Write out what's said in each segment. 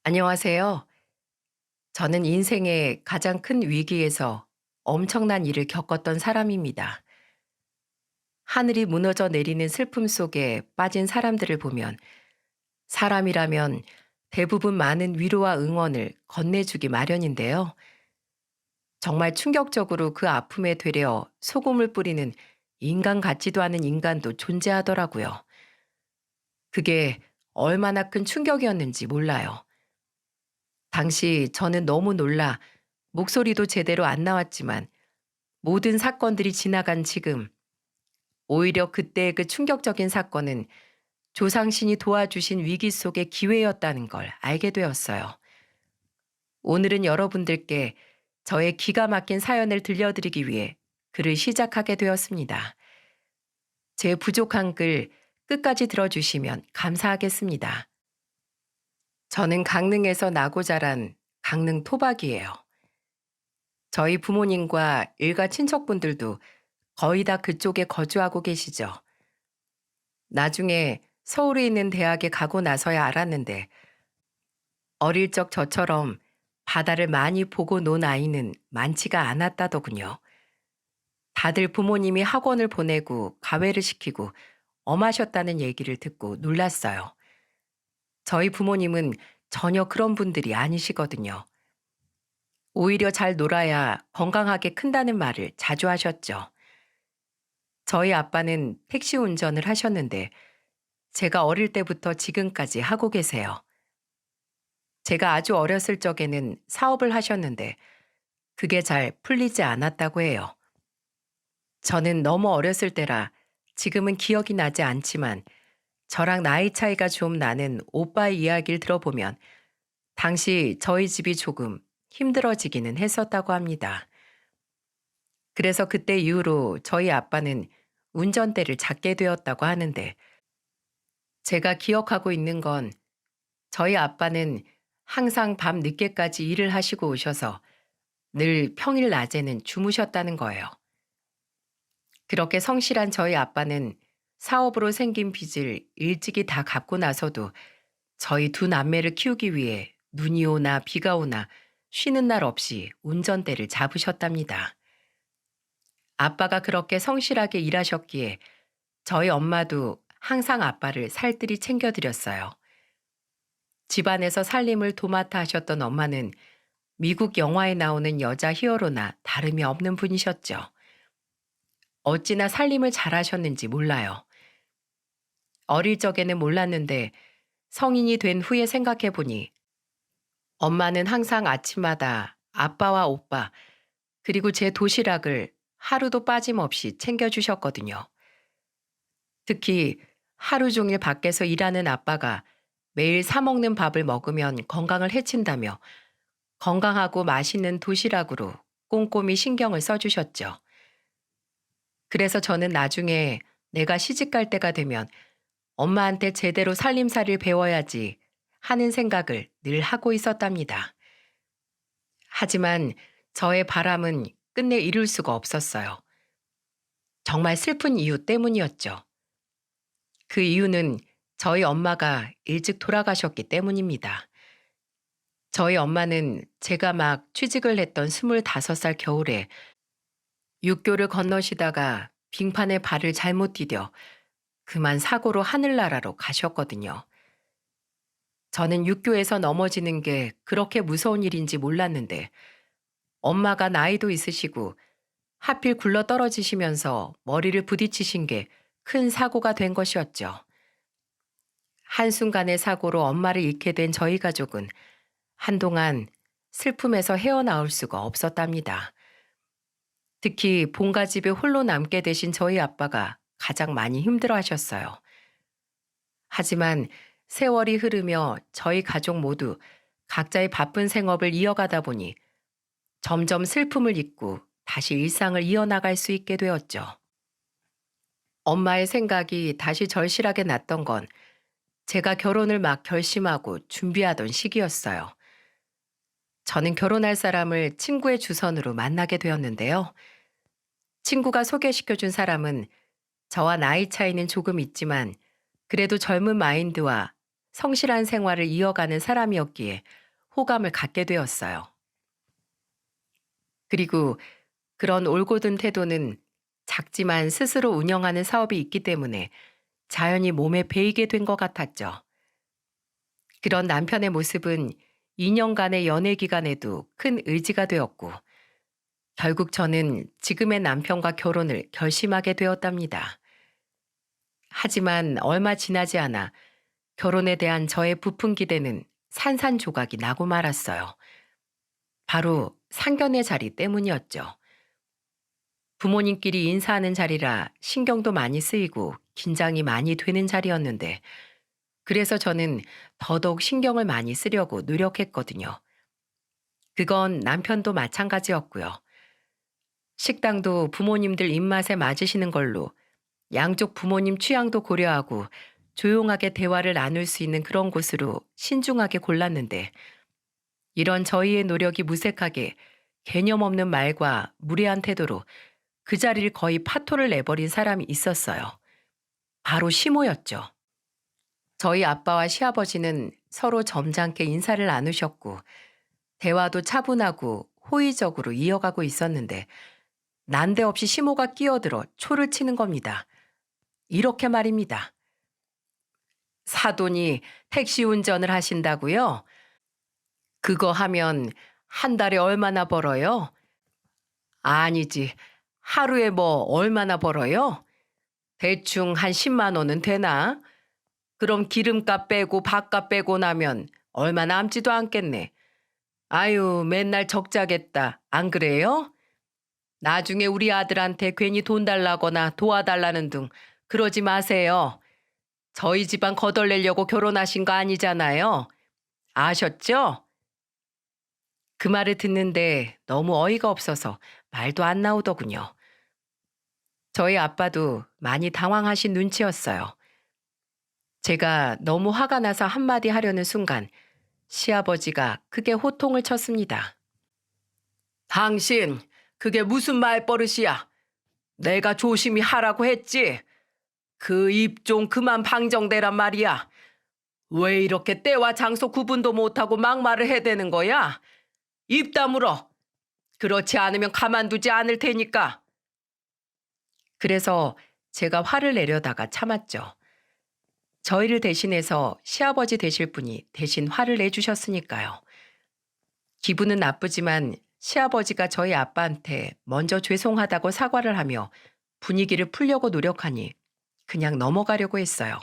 안녕하세요. 저는 인생의 가장 큰 위기에서 엄청난 일을 겪었던 사람입니다. 하늘이 무너져 내리는 슬픔 속에 빠진 사람들을 보면 사람이라면 대부분 많은 위로와 응원을 건네주기 마련인데요. 정말 충격적으로 그 아픔에 되려 소금을 뿌리는 인간 같지도 않은 인간도 존재하더라고요. 그게 얼마나 큰 충격이었는지 몰라요. 당시 저는 너무 놀라 목소리도 제대로 안 나왔지만 모든 사건들이 지나간 지금, 오히려 그때의 그 충격적인 사건은 조상신이 도와주신 위기 속의 기회였다는 걸 알게 되었어요. 오늘은 여러분들께 저의 기가 막힌 사연을 들려드리기 위해 글을 시작하게 되었습니다. 제 부족한 글 끝까지 들어주시면 감사하겠습니다. 저는 강릉에서 나고 자란 강릉 토박이에요. 저희 부모님과 일가 친척분들도 거의 다 그쪽에 거주하고 계시죠. 나중에 서울에 있는 대학에 가고 나서야 알았는데 어릴 적 저처럼 바다를 많이 보고 논 아이는 많지가 않았다더군요. 다들 부모님이 학원을 보내고 가외를 시키고 엄하셨다는 얘기를 듣고 놀랐어요. 저희 부모님은 전혀 그런 분들이 아니시거든요. 오히려 잘 놀아야 건강하게 큰다는 말을 자주 하셨죠. 저희 아빠는 택시 운전을 하셨는데 제가 어릴 때부터 지금까지 하고 계세요. 제가 아주 어렸을 적에는 사업을 하셨는데 그게 잘 풀리지 않았다고 해요. 저는 너무 어렸을 때라 지금은 기억이 나지 않지만 저랑 나이 차이가 좀 나는 오빠의 이야기를 들어보면 당시 저희 집이 조금 힘들어지기는 했었다고 합니다. 그래서 그때 이후로 저희 아빠는 운전대를 잡게 되었다고 하는데 제가 기억하고 있는 건 저희 아빠는 항상 밤 늦게까지 일을 하시고 오셔서 늘 평일 낮에는 주무셨다는 거예요. 그렇게 성실한 저희 아빠는 사업으로 생긴 빚을 일찍이 다 갚고 나서도 저희 두 남매를 키우기 위해 눈이 오나 비가 오나 쉬는 날 없이 운전대를 잡으셨답니다. 아빠가 그렇게 성실하게 일하셨기에 저희 엄마도 항상 아빠를 살뜰히 챙겨드렸어요. 집안에서 살림을 도맡아 하셨던 엄마는 미국 영화에 나오는 여자 히어로나 다름이 없는 분이셨죠. 어찌나 살림을 잘하셨는지 몰라요. 어릴 적에는 몰랐는데 성인이 된 후에 생각해 보니 엄마는 항상 아침마다 아빠와 오빠 그리고 제 도시락을 하루도 빠짐없이 챙겨주셨거든요. 특히 하루 종일 밖에서 일하는 아빠가 매일 사 먹는 밥을 먹으면 건강을 해친다며 건강하고 맛있는 도시락으로 꼼꼼히 신경을 써주셨죠. 그래서 저는 나중에 내가 시집갈 때가 되면 엄마한테 제대로 살림살이를 배워야지 하는 생각을 늘 하고 있었답니다. 하지만 저의 바람은 끝내 이룰 수가 없었어요. 정말 슬픈 이유 때문이었죠. 그 이유는 저희 엄마가 일찍 돌아가셨기 때문입니다. 저희 엄마는 제가 막 취직을 했던 25살 겨울에 육교를 건너시다가 빙판에 발을 잘못 디뎌 그만 사고로 하늘나라로 가셨거든요. 저는 육교에서 넘어지는 게 그렇게 무서운 일인지 몰랐는데 엄마가 나이도 있으시고 하필 굴러 떨어지시면서 머리를 부딪히신 게 큰 사고가 된 것이었죠. 한순간의 사고로 엄마를 잃게 된 저희 가족은 한동안 슬픔에서 헤어나올 수가 없었답니다. 특히 본가 집에 홀로 남게 되신 저희 아빠가 가장 많이 힘들어 하셨어요. 하지만 세월이 흐르며 저희 가족 모두 각자의 바쁜 생업을 이어가다 보니 점점 슬픔을 잊고 다시 일상을 이어나갈 수 있게 되었죠. 엄마의 생각이 다시 절실하게 났던 건 제가 결혼을 막 결심하고 준비하던 시기였어요. 저는 결혼할 사람을 친구의 주선으로 만나게 되었는데요. 친구가 소개시켜준 사람은 저와 나이 차이는 조금 있지만 그래도 젊은 마인드와 성실한 생활을 이어가는 사람이었기에 호감을 갖게 되었어요. 그리고 그런 올곧은 태도는 작지만 스스로 운영하는 사업이 있기 때문에 자연히 몸에 배이게 된 것 같았죠. 그런 남편의 모습은 2년간의 연애 기간에도 큰 의지가 되었고, 결국 저는 지금의 남편과 결혼을 결심하게 되었답니다. 하지만 얼마 지나지 않아 결혼에 대한 저의 부푼 기대는 산산조각이 나고 말았어요. 바로 상견례 자리 때문이었죠. 부모님끼리 인사하는 자리라 신경도 많이 쓰이고 긴장이 많이 되는 자리였는데, 그래서 저는 더더욱 신경을 많이 쓰려고 노력했거든요. 그건 남편도 마찬가지였고요. 식당도 부모님들 입맛에 맞으시는 걸로 양쪽 부모님 취향도 고려하고 조용하게 대화를 나눌 수 있는 그런 곳으로 신중하게 골랐는데, 이런 저희의 노력이 무색하게 개념 없는 말과 무례한 태도로 그 자리를 거의 파토를 내버린 사람이 있었어요. 바로 시모였죠. 저희 아빠와 시아버지는 서로 점잖게 인사를 나누셨고 대화도 차분하고 호의적으로 이어가고 있었는데, 난데없이 시모가 끼어들어 초를 치는 겁니다. 이렇게 말입니다. 사돈이 택시 운전을 하신다고요? 그거 하면 한 달에 얼마나 벌어요? 아니지. 하루에 뭐 얼마나 벌어요? 대충 한 10만 원은 되나? 그럼 기름값 빼고 밥값 빼고 나면 얼마 남지도 않겠네. 아유, 맨날 적자겠다. 안 그래요? 나중에 우리 아들한테 괜히 돈 달라거나 도와달라는 둥 그러지 마세요. 저희 집안 거덜내려고 결혼하신 거 아니잖아요. 아셨죠? 그 말을 듣는데 너무 어이가 없어서 말도 안 나오더군요. 저희 아빠도 많이 당황하신 눈치였어요. 제가 너무 화가 나서 한마디 하려는 순간 시아버지가 크게 호통을 쳤습니다. 당신, 그게 무슨 말버릇이야? 내가 조심히 하라고 했지. 그 입 좀 그만 방정대란 말이야. 왜 이렇게 때와 장소 구분도 못하고 막말을 해대는 거야? 입 다물어. 그렇지 않으면 가만두지 않을 테니까. 그래서 제가 화를 내려다가 참았죠. 저희를 대신해서 시아버지 되실 분이 대신 화를 내주셨으니까요. 기분은 나쁘지만 시아버지가 저희 아빠한테 먼저 죄송하다고 사과를 하며 분위기를 풀려고 노력하니 그냥 넘어가려고 했어요.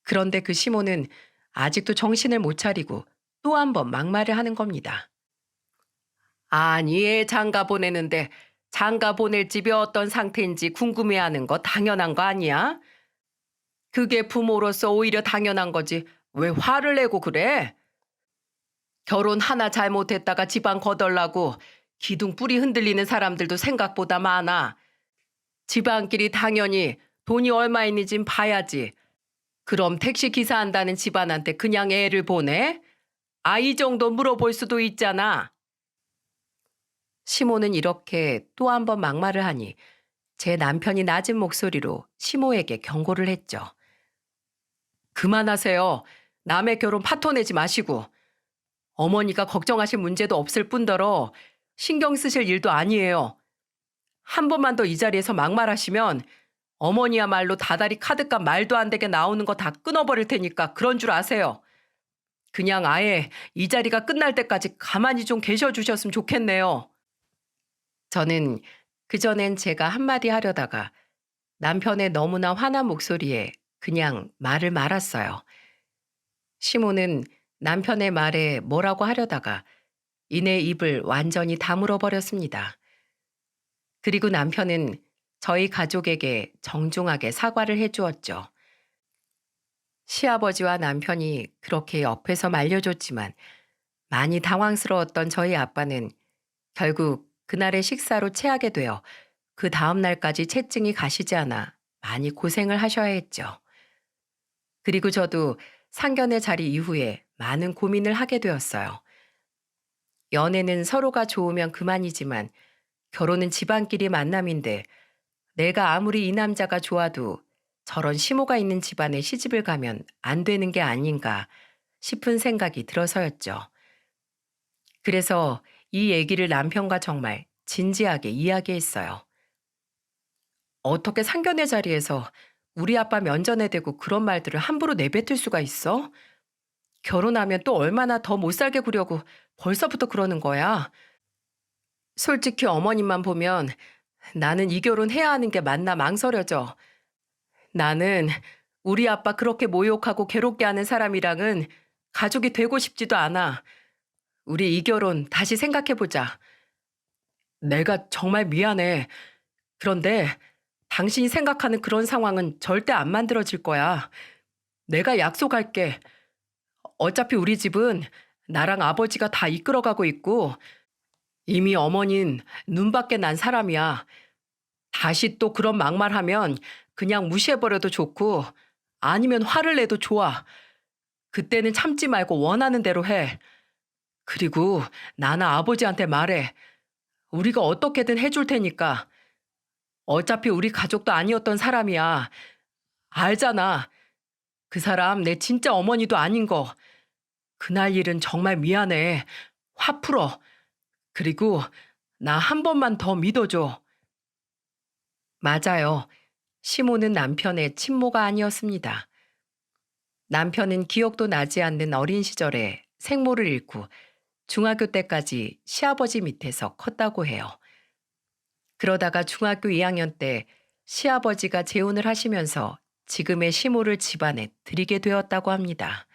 그런데 그 시모는 아직도 정신을 못 차리고 또 한 번 막말을 하는 겁니다. 아니, 애 장가 보내는데 장가 보낼 집이 어떤 상태인지 궁금해하는 거 당연한 거 아니야? 그게 부모로서 오히려 당연한 거지. 왜 화를 내고 그래? 결혼 하나 잘못했다가 집안 거덜나고 기둥 뿌리 흔들리는 사람들도 생각보다 많아. 집안끼리 당연히 돈이 얼마 있는진 봐야지. 그럼 택시 기사 한다는 집안한테 그냥 애를 보내? 아, 이 정도 물어볼 수도 있잖아. 시모는 이렇게 또 한 번 막말을 하니 제 남편이 낮은 목소리로 시모에게 경고를 했죠. 그만하세요. 남의 결혼 파토 내지 마시고. 어머니가 걱정하실 문제도 없을 뿐더러 신경 쓰실 일도 아니에요. 한 번만 더 이 자리에서 막말하시면 어머니야말로 다달이 카드값 말도 안 되게 나오는 거 다 끊어버릴 테니까 그런 줄 아세요. 그냥 아예 이 자리가 끝날 때까지 가만히 좀 계셔 주셨으면 좋겠네요. 저는 그전엔 제가 한마디 하려다가 남편의 너무나 화난 목소리에 그냥 말을 말았어요. 시모는 남편의 말에 뭐라고 하려다가 이내 입을 완전히 다물어 버렸습니다. 그리고 남편은 저희 가족에게 정중하게 사과를 해 주었죠. 시아버지와 남편이 그렇게 옆에서 말려줬지만 많이 당황스러웠던 저희 아빠는 결국 그날의 식사로 체하게 되어 그 다음 날까지 체증이 가시지 않아 많이 고생을 하셔야 했죠. 그리고 저도 상견례 자리 이후에 많은 고민을 하게 되었어요. 연애는 서로가 좋으면 그만이지만 결혼은 집안끼리 만남인데 내가 아무리 이 남자가 좋아도 저런 시모가 있는 집안에 시집을 가면 안 되는 게 아닌가 싶은 생각이 들어서였죠. 그래서 이 얘기를 남편과 정말 진지하게 이야기했어요. 어떻게 상견례 자리에서 우리 아빠 면전에 대고 그런 말들을 함부로 내뱉을 수가 있어? 결혼하면 또 얼마나 더 못 살게 구려고 벌써부터 그러는 거야. 솔직히 어머님만 보면 나는 이 결혼 해야 하는 게 맞나 망설여져. 나는 우리 아빠 그렇게 모욕하고 괴롭게 하는 사람이랑은 가족이 되고 싶지도 않아. 우리 이 결혼 다시 생각해보자. 내가 정말 미안해. 그런데 당신이 생각하는 그런 상황은 절대 안 만들어질 거야. 내가 약속할게. 어차피 우리 집은 나랑 아버지가 다 이끌어가고 있고 이미 어머닌 눈밖에 난 사람이야. 다시 또 그런 막말하면 그냥 무시해버려도 좋고 아니면 화를 내도 좋아. 그때는 참지 말고 원하는 대로 해. 그리고 나나 아버지한테 말해. 우리가 어떻게든 해줄 테니까. 어차피 우리 가족도 아니었던 사람이야. 알잖아. 그 사람 내 진짜 어머니도 아닌 거. 그날 일은 정말 미안해. 화 풀어. 그리고 나 한 번만 더 믿어줘. 맞아요. 시모는 남편의 친모가 아니었습니다. 남편은 기억도 나지 않는 어린 시절에 생모를 잃고 중학교 때까지 시아버지 밑에서 컸다고 해요. 그러다가 중학교 2학년 때 시아버지가 재혼을 하시면서 지금의 시모를 집안에 들이게 되었다고 합니다.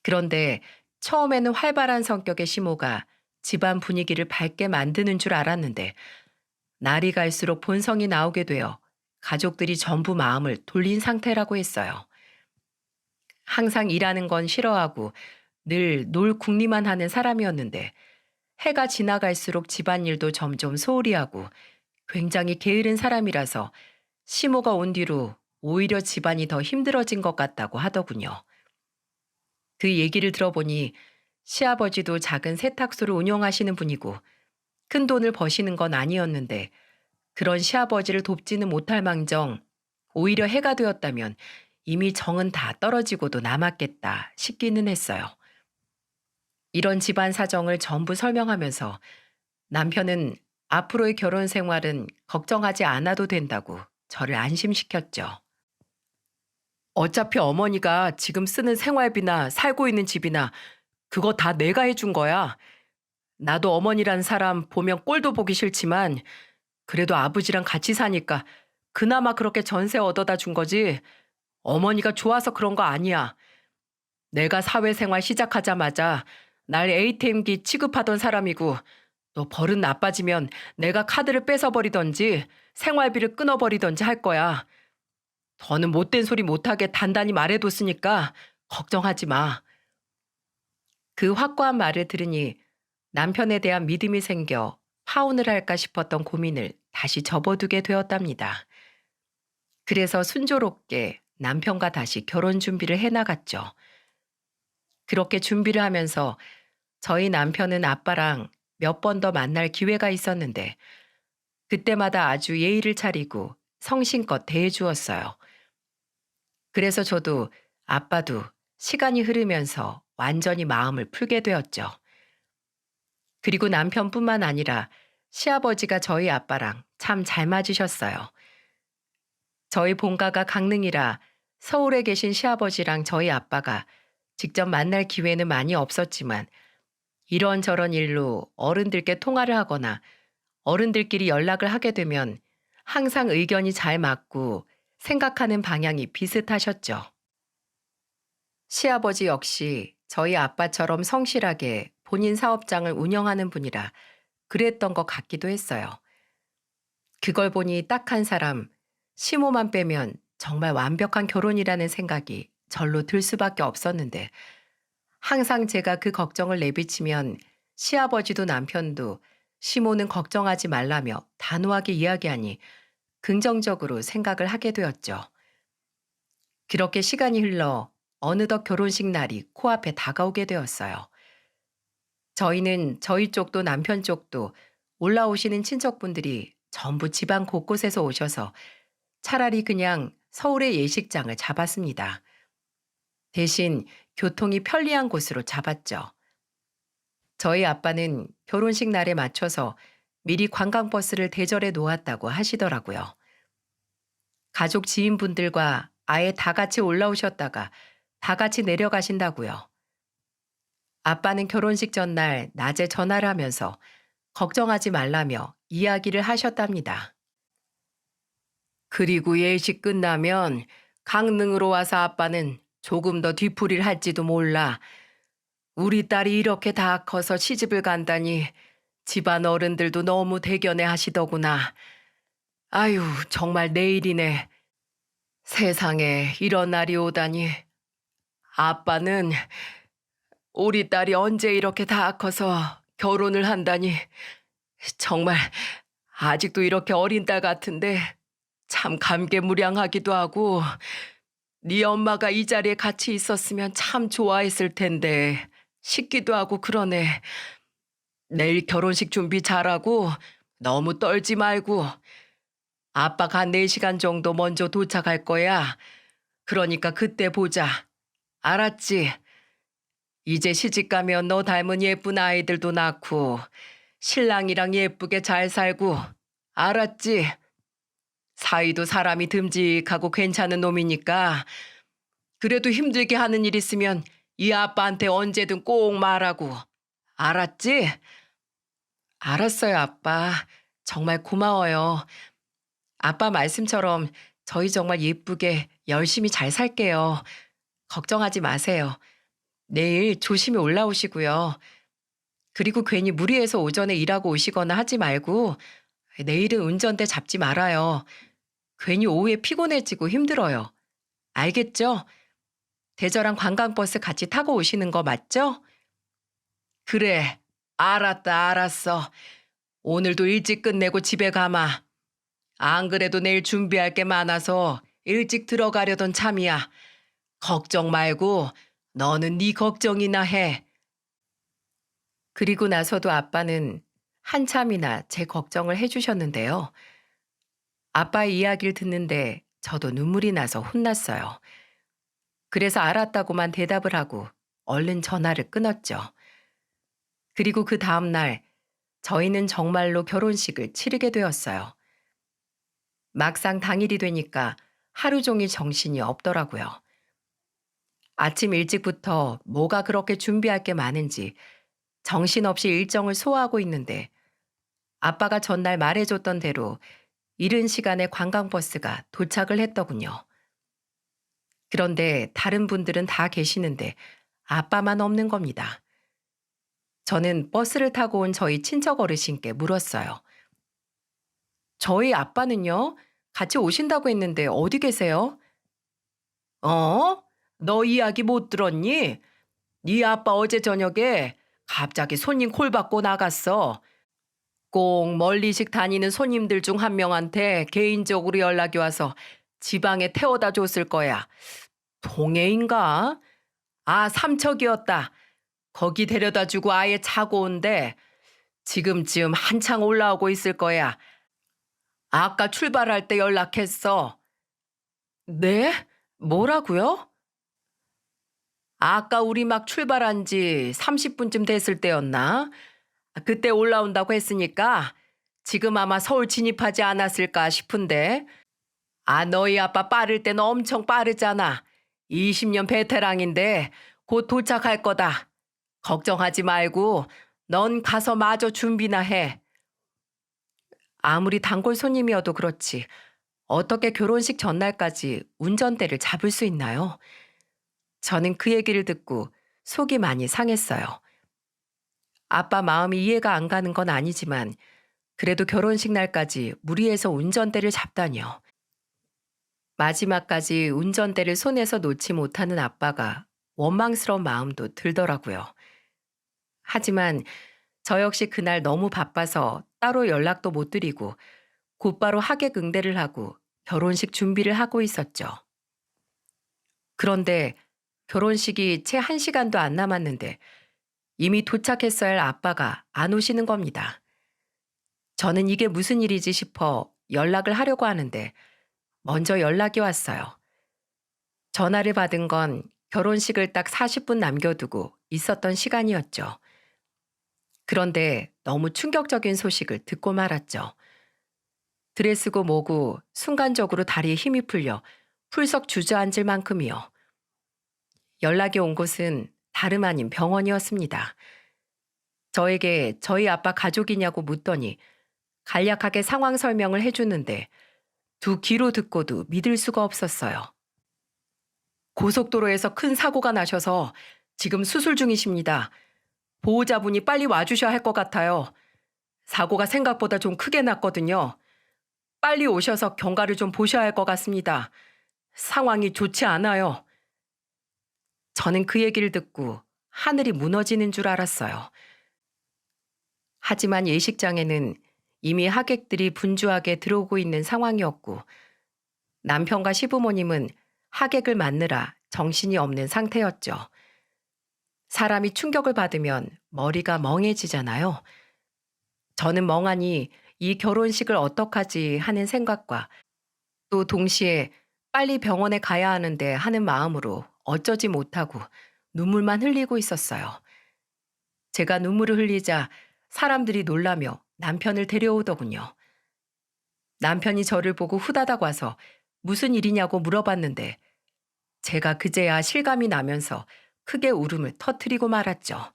그런데 처음에는 활발한 성격의 시모가 집안 분위기를 밝게 만드는 줄 알았는데 날이 갈수록 본성이 나오게 되어 가족들이 전부 마음을 돌린 상태라고 했어요. 항상 일하는 건 싫어하고 늘 놀 궁리만 하는 사람이었는데 해가 지나갈수록 집안일도 점점 소홀히 하고 굉장히 게으른 사람이라서 시모가 온 뒤로 오히려 집안이 더 힘들어진 것 같다고 하더군요. 그 얘기를 들어보니 시아버지도 작은 세탁소를 운영하시는 분이고 큰 돈을 버시는 건 아니었는데 그런 시아버지를 돕지는 못할 망정 오히려 해가 되었다면 이미 정은 다 떨어지고도 남았겠다 싶기는 했어요. 이런 집안 사정을 전부 설명하면서 남편은 앞으로의 결혼 생활은 걱정하지 않아도 된다고 저를 안심시켰죠. 어차피 어머니가 지금 쓰는 생활비나 살고 있는 집이나 그거 다 내가 해준 거야. 나도 어머니란 사람 보면 꼴도 보기 싫지만 그래도 아버지랑 같이 사니까 그나마 그렇게 전세 얻어다 준 거지. 어머니가 좋아서 그런 거 아니야. 내가 사회생활 시작하자마자 날 ATM기 취급하던 사람이고 너 버릇 나빠지면 내가 카드를 뺏어버리던지 생활비를 끊어버리던지 할 거야. 더는 못된 소리 못하게 단단히 말해뒀으니까 걱정하지 마. 그 확고한 말을 들으니 남편에 대한 믿음이 생겨 파혼을 할까 싶었던 고민을 다시 접어두게 되었답니다. 그래서 순조롭게 남편과 다시 결혼 준비를 해나갔죠. 그렇게 준비를 하면서 저희 남편은 아빠랑 몇 번 더 만날 기회가 있었는데 그때마다 아주 예의를 차리고 성심껏 대해주었어요. 그래서 저도 아빠도 시간이 흐르면서 완전히 마음을 풀게 되었죠. 그리고 남편뿐만 아니라 시아버지가 저희 아빠랑 참 잘 맞으셨어요. 저희 본가가 강릉이라 서울에 계신 시아버지랑 저희 아빠가 직접 만날 기회는 많이 없었지만 이런저런 일로 어른들께 통화를 하거나 어른들끼리 연락을 하게 되면 항상 의견이 잘 맞고 생각하는 방향이 비슷하셨죠. 시아버지 역시 저희 아빠처럼 성실하게 본인 사업장을 운영하는 분이라 그랬던 것 같기도 했어요. 그걸 보니 딱 한 사람, 시모만 빼면 정말 완벽한 결혼이라는 생각이 절로 들 수밖에 없었는데 항상 제가 그 걱정을 내비치면 시아버지도 남편도 시모는 걱정하지 말라며 단호하게 이야기하니 긍정적으로 생각을 하게 되었죠. 그렇게 시간이 흘러 어느덧 결혼식 날이 코앞에 다가오게 되었어요. 저희는 저희 쪽도 남편 쪽도 올라오시는 친척분들이 전부 집안 곳곳에서 오셔서 차라리 그냥 서울의 예식장을 잡았습니다. 대신 교통이 편리한 곳으로 잡았죠. 저희 아빠는 결혼식 날에 맞춰서 미리 관광버스를 대절해 놓았다고 하시더라고요. 가족 지인분들과 아예 다 같이 올라오셨다가 다 같이 내려가신다고요. 아빠는 결혼식 전날 낮에 전화를 하면서 걱정하지 말라며 이야기를 하셨답니다. 그리고 예식 끝나면 강릉으로 와서 아빠는 조금 더 뒤풀이를 할지도 몰라. 우리 딸이 이렇게 다 커서 시집을 간다니 집안 어른들도 너무 대견해 하시더구나. 아유, 정말 내일이네. 세상에 이런 날이 오다니. 아빠는 우리 딸이 언제 이렇게 다 커서 결혼을 한다니. 정말 아직도 이렇게 어린 딸 같은데 참 감개무량하기도 하고 네 엄마가 이 자리에 같이 있었으면 참 좋아했을 텐데 싶기도 하고 그러네. 내일 결혼식 준비 잘하고 너무 떨지 말고 아빠가 한 4시간 정도 먼저 도착할 거야. 그러니까 그때 보자. 알았지? 이제 시집가면 너 닮은 예쁜 아이들도 낳고 신랑이랑 예쁘게 잘 살고 알았지? 사위도 사람이 듬직하고 괜찮은 놈이니까 그래도 힘들게 하는 일 있으면 이 아빠한테 언제든 꼭 말하고 알았지? 알았어요, 아빠. 정말 고마워요. 아빠 말씀처럼 저희 정말 예쁘게 열심히 잘 살게요. 걱정하지 마세요. 내일 조심히 올라오시고요. 그리고 괜히 무리해서 오전에 일하고 오시거나 하지 말고 내일은 운전대 잡지 말아요. 괜히 오후에 피곤해지고 힘들어요. 알겠죠? 대저랑 관광버스 같이 타고 오시는 거 맞죠? 그래, 알았다, 알았어. 오늘도 일찍 끝내고 집에 가마. 안 그래도 내일 준비할 게 많아서 일찍 들어가려던 참이야. 걱정 말고 너는 네 걱정이나 해. 그리고 나서도 아빠는 한참이나 제 걱정을 해주셨는데요. 아빠의 이야기를 듣는데 저도 눈물이 나서 혼났어요. 그래서 알았다고만 대답을 하고 얼른 전화를 끊었죠. 그리고 그 다음날 저희는 정말로 결혼식을 치르게 되었어요. 막상 당일이 되니까 하루 종일 정신이 없더라고요. 아침 일찍부터 뭐가 그렇게 준비할 게 많은지 정신없이 일정을 소화하고 있는데 아빠가 전날 말해줬던 대로 이른 시간에 관광버스가 도착을 했더군요. 그런데 다른 분들은 다 계시는데 아빠만 없는 겁니다. 저는 버스를 타고 온 저희 친척 어르신께 물었어요. 저희 아빠는요? 같이 오신다고 했는데 어디 계세요? 어? 너 이야기 못 들었니? 네 아빠 어제 저녁에 갑자기 손님 콜 받고 나갔어. 꼭 멀리식 다니는 손님들 중 한 명한테 개인적으로 연락이 와서 지방에 태워다 줬을 거야. 동해인가? 아, 삼척이었다. 거기 데려다 주고 아예 차고 온대. 지금쯤 한창 올라오고 있을 거야. 아까 출발할 때 연락했어. 네? 뭐라고요? 아까 우리 막 출발한 지 30분쯤 됐을 때였나? 그때 올라온다고 했으니까 지금 아마 서울 진입하지 않았을까 싶은데. 아, 너희 아빠 빠를 때는 엄청 빠르잖아. 20년 베테랑인데 곧 도착할 거다. 걱정하지 말고 넌 가서 마저 준비나 해. 아무리 단골 손님이어도 그렇지. 어떻게 결혼식 전날까지 운전대를 잡을 수 있나요? 저는 그 얘기를 듣고 속이 많이 상했어요. 아빠 마음이 이해가 안 가는 건 아니지만 그래도 결혼식 날까지 무리해서 운전대를 잡다니요. 마지막까지 운전대를 손에서 놓지 못하는 아빠가 원망스러운 마음도 들더라고요. 하지만 저 역시 그날 너무 바빠서 따로 연락도 못 드리고 곧바로 하객 응대를 하고 결혼식 준비를 하고 있었죠. 그런데 결혼식이 채 1시간도 안 남았는데 이미 도착했어야 할 아빠가 안 오시는 겁니다. 저는 이게 무슨 일이지 싶어 연락을 하려고 하는데 먼저 연락이 왔어요. 전화를 받은 건 결혼식을 딱 40분 남겨두고 있었던 시간이었죠. 그런데 너무 충격적인 소식을 듣고 말았죠. 드레스고 뭐고 순간적으로 다리에 힘이 풀려 풀썩 주저앉을 만큼이요. 연락이 온 곳은 다름 아닌 병원이었습니다. 저에게 저희 아빠 가족이냐고 묻더니 간략하게 상황 설명을 해주는데 두 귀로 듣고도 믿을 수가 없었어요. 고속도로에서 큰 사고가 나셔서 지금 수술 중이십니다. 보호자분이 빨리 와주셔야 할 것 같아요. 사고가 생각보다 좀 크게 났거든요. 빨리 오셔서 경과를 좀 보셔야 할 것 같습니다. 상황이 좋지 않아요. 저는 그 얘기를 듣고 하늘이 무너지는 줄 알았어요. 하지만 예식장에는 이미 하객들이 분주하게 들어오고 있는 상황이었고 남편과 시부모님은 하객을 맞느라 정신이 없는 상태였죠. 사람이 충격을 받으면 머리가 멍해지잖아요. 저는 멍하니 이 결혼식을 어떡하지 하는 생각과 또 동시에 빨리 병원에 가야 하는데 하는 마음으로 어쩌지 못하고 눈물만 흘리고 있었어요. 제가 눈물을 흘리자 사람들이 놀라며 남편을 데려오더군요. 남편이 저를 보고 후다닥 와서 무슨 일이냐고 물어봤는데 제가 그제야 실감이 나면서 크게 울음을 터뜨리고 말았죠.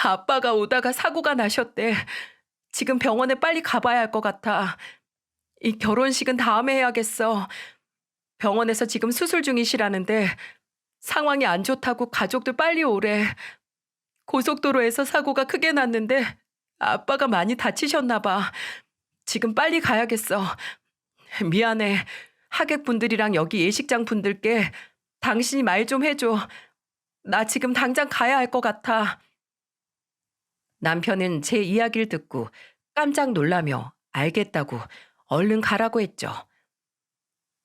아빠가 오다가 사고가 나셨대. 지금 병원에 빨리 가봐야 할 것 같아. 이 결혼식은 다음에 해야겠어. 병원에서 지금 수술 중이시라는데 상황이 안 좋다고 가족들 빨리 오래. 고속도로에서 사고가 크게 났는데 아빠가 많이 다치셨나 봐. 지금 빨리 가야겠어. 미안해. 하객분들이랑 여기 예식장 분들께 당신이 말 좀 해줘. 나 지금 당장 가야 할 것 같아. 남편은 제 이야기를 듣고 깜짝 놀라며 알겠다고 얼른 가라고 했죠.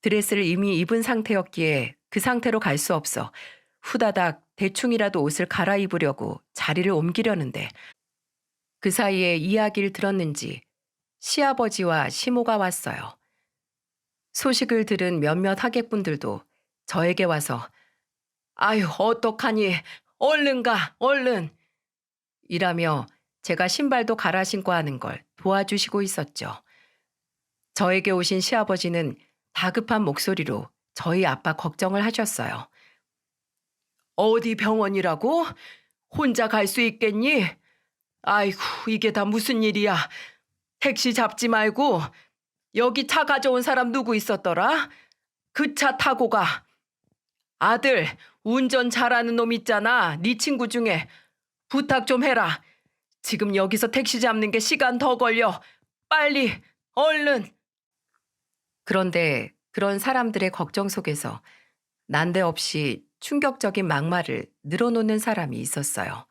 드레스를 이미 입은 상태였기에 그 상태로 갈 수 없어 후다닥 대충이라도 옷을 갈아입으려고 자리를 옮기려는데 그 사이에 이야기를 들었는지 시아버지와 시모가 왔어요. 소식을 들은 몇몇 하객분들도 저에게 와서 아유 어떡하니 얼른 가 얼른 이라며 제가 신발도 갈아 신고 하는 걸 도와주시고 있었죠. 저에게 오신 시아버지는 다급한 목소리로 저희 아빠 걱정을 하셨어요. 어디 병원이라고? 혼자 갈 수 있겠니? 아이고, 이게 다 무슨 일이야. 택시 잡지 말고 여기 차 가져온 사람 누구 있었더라? 그 차 타고 가. 아들, 운전 잘하는 놈 있잖아. 네 친구 중에. 부탁 좀 해라. 지금 여기서 택시 잡는 게 시간 더 걸려. 빨리, 얼른. 그런데 그런 사람들의 걱정 속에서 난데없이 충격적인 막말을 늘어놓는 사람이 있었어요.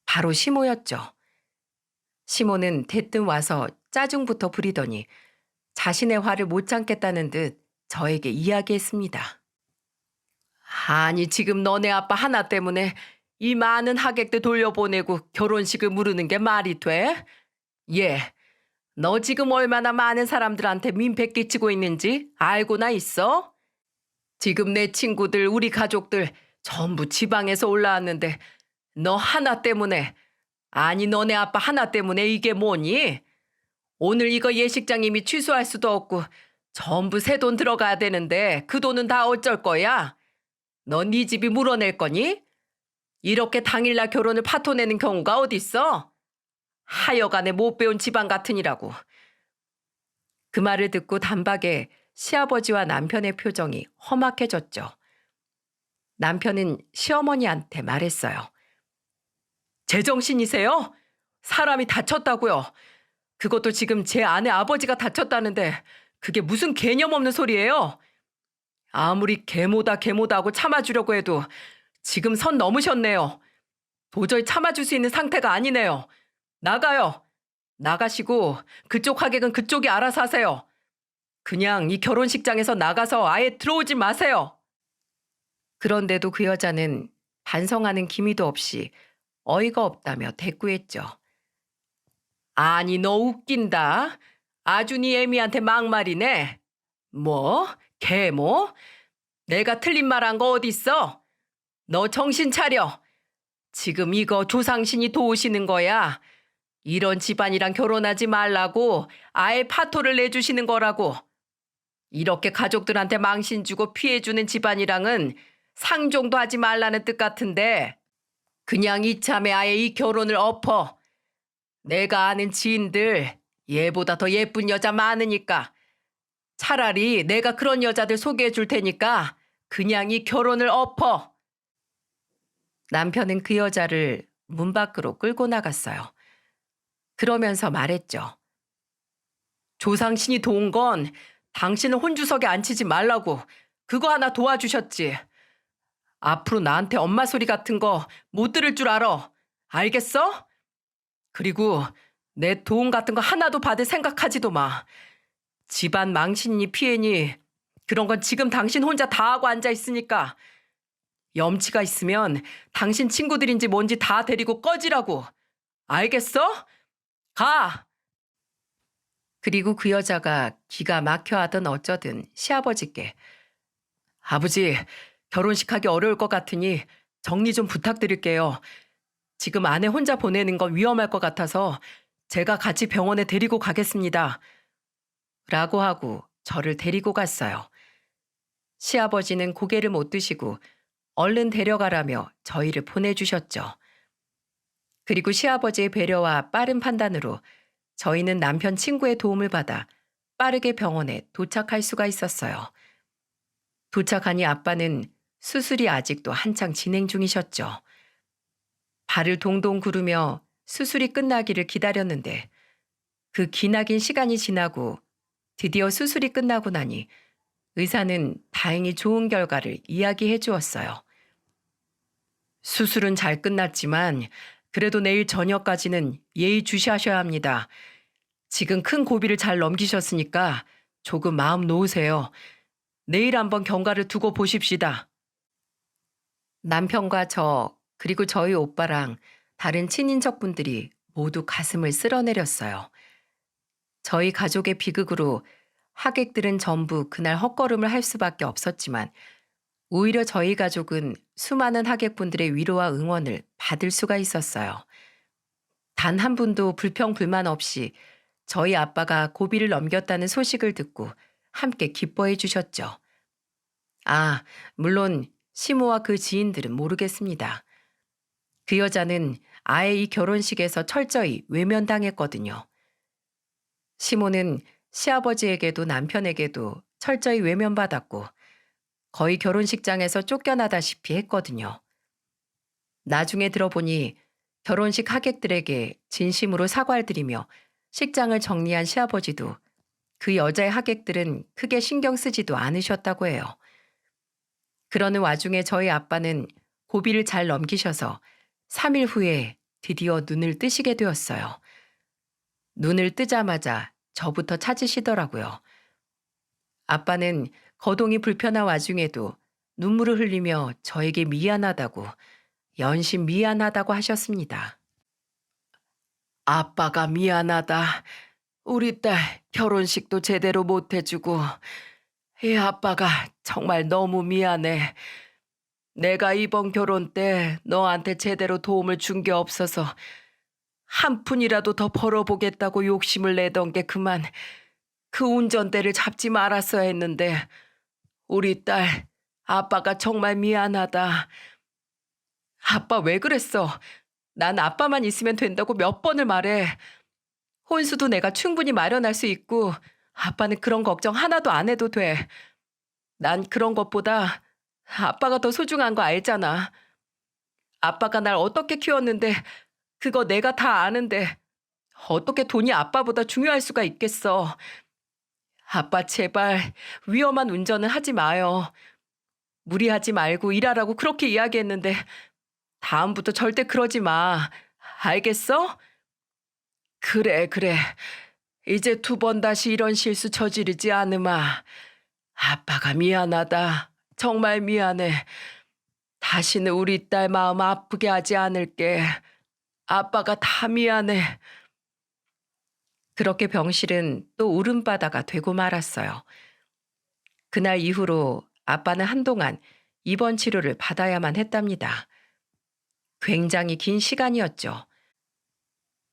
바로 시모였죠. 시모는 대뜸 와서 짜증부터 부리더니 자신의 화를 못 참겠다는 듯 저에게 이야기했습니다. 아니 지금 너네 아빠 하나 때문에 이 많은 하객들 돌려보내고 결혼식을 무르는 게 말이 돼? 예, 너 지금 얼마나 많은 사람들한테 민폐 끼치고 있는지 알고나 있어? 지금 내 친구들, 우리 가족들 전부 지방에서 올라왔는데 너 하나 때문에, 아니 너네 아빠 하나 때문에 이게 뭐니? 오늘 이거 예식장 이미 취소할 수도 없고 전부 새 돈 들어가야 되는데 그 돈은 다 어쩔 거야? 너 네 집이 물어낼 거니? 이렇게 당일날 결혼을 파토내는 경우가 어딨어? 하여간에 못 배운 집안 같으니라고. 그 말을 듣고 단박에 시아버지와 남편의 표정이 험악해졌죠. 남편은 시어머니한테 말했어요. 제정신이세요? 사람이 다쳤다고요. 그것도 지금 제 아내 아버지가 다쳤다는데 그게 무슨 개념 없는 소리예요? 아무리 계모다 하고 참아주려고 해도 지금 선 넘으셨네요. 도저히 참아줄 수 있는 상태가 아니네요. 나가요. 나가시고 그쪽 하객은 그쪽이 알아서 하세요. 그냥 이 결혼식장에서 나가서 아예 들어오지 마세요. 그런데도 그 여자는 반성하는 기미도 없이 어이가 없다며 대꾸했죠. 아니 너 웃긴다. 아주 네 애미한테 막말이네. 뭐? 계모? 내가 틀린 말 한 거 어딨어? 너 정신 차려. 지금 이거 조상신이 도우시는 거야. 이런 집안이랑 결혼하지 말라고 아예 파토를 내주시는 거라고. 이렇게 가족들한테 망신 주고 피해주는 집안이랑은 상종도 하지 말라는 뜻 같은데 그냥 이참에 아예 이 결혼을 엎어. 내가 아는 지인들 얘보다 더 예쁜 여자 많으니까 차라리 내가 그런 여자들 소개해 줄 테니까 그냥 이 결혼을 엎어. 남편은 그 여자를 문 밖으로 끌고 나갔어요. 그러면서 말했죠. 조상신이 도운 건 당신을 혼주석에 앉히지 말라고 그거 하나 도와주셨지. 앞으로 나한테 엄마 소리 같은 거 못 들을 줄 알아. 알겠어? 그리고 내 도움 같은 거 하나도 받을 생각하지도 마. 집안 망신이니 피해니 그런 건 지금 당신 혼자 다 하고 앉아 있으니까 염치가 있으면 당신 친구들인지 뭔지 다 데리고 꺼지라고. 알겠어? 가! 그리고 그 여자가 기가 막혀 하든 어쩌든 시아버지께 아버지 결혼식 하기 어려울 것 같으니 정리 좀 부탁드릴게요. 지금 아내 혼자 보내는 건 위험할 것 같아서 제가 같이 병원에 데리고 가겠습니다. 라고 하고 저를 데리고 갔어요. 시아버지는 고개를 못 드시고 얼른 데려가라며 저희를 보내주셨죠. 그리고 시아버지의 배려와 빠른 판단으로 저희는 남편 친구의 도움을 받아 빠르게 병원에 도착할 수가 있었어요. 도착하니 아빠는 수술이 아직도 한창 진행 중이셨죠. 발을 동동 구르며 수술이 끝나기를 기다렸는데 그 기나긴 시간이 지나고 드디어 수술이 끝나고 나니 의사는 다행히 좋은 결과를 이야기해 주었어요. 수술은 잘 끝났지만 그래도 내일 저녁까지는 예의주시하셔야 합니다. 지금 큰 고비를 잘 넘기셨으니까 조금 마음 놓으세요. 내일 한번 경과를 두고 보십시다. 남편과 저 그리고 저희 오빠랑 다른 친인척분들이 모두 가슴을 쓸어내렸어요. 저희 가족의 비극으로 하객들은 전부 그날 헛걸음을 할 수밖에 없었지만 오히려 저희 가족은 수많은 하객분들의 위로와 응원을 받을 수가 있었어요. 단 한 분도 불평불만 없이 저희 아빠가 고비를 넘겼다는 소식을 듣고 함께 기뻐해 주셨죠. 아, 물론 시모와 그 지인들은 모르겠습니다. 그 여자는 아예 이 결혼식에서 철저히 외면당했거든요. 시모는 시아버지에게도 남편에게도 철저히 외면받았고 거의 결혼식장에서 쫓겨나다시피 했거든요. 나중에 들어보니 결혼식 하객들에게 진심으로 사과를 드리며 식장을 정리한 시아버지도 그 여자의 하객들은 크게 신경 쓰지도 않으셨다고 해요. 그러는 와중에 저희 아빠는 고비를 잘 넘기셔서 3일 후에 드디어 눈을 뜨시게 되었어요. 눈을 뜨자마자 저부터 찾으시더라고요. 아빠는 거동이 불편한 와중에도 눈물을 흘리며 저에게 미안하다고, 연신 미안하다고 하셨습니다. 아빠가 미안하다. 우리 딸 결혼식도 제대로 못 해주고, 이 아빠가 정말 너무 미안해. 내가 이번 결혼 때 너한테 제대로 도움을 준 게 없어서 한 푼이라도 더 벌어보겠다고 욕심을 내던 게 그만 그 운전대를 잡지 말았어야 했는데 우리 딸 아빠가 정말 미안하다. 아빠 왜 그랬어? 난 아빠만 있으면 된다고 몇 번을 말해. 혼수도 내가 충분히 마련할 수 있고 아빠는 그런 걱정 하나도 안 해도 돼. 난 그런 것보다 아빠가 더 소중한 거 알잖아. 아빠가 날 어떻게 키웠는데 그거 내가 다 아는데 어떻게 돈이 아빠보다 중요할 수가 있겠어. 아빠 제발 위험한 운전은 하지 마요. 무리하지 말고 일하라고 그렇게 이야기했는데 다음부터 절대 그러지 마. 알겠어? 그래, 그래. 이제 2번 다시 이런 실수 저지르지 않으마. 아빠가 미안하다. 정말 미안해. 다시는 우리 딸 마음 아프게 하지 않을게. 아빠가 다 미안해. 그렇게 병실은 또 울음바다가 되고 말았어요. 그날 이후로 아빠는 한동안 입원 치료를 받아야만 했답니다. 굉장히 긴 시간이었죠.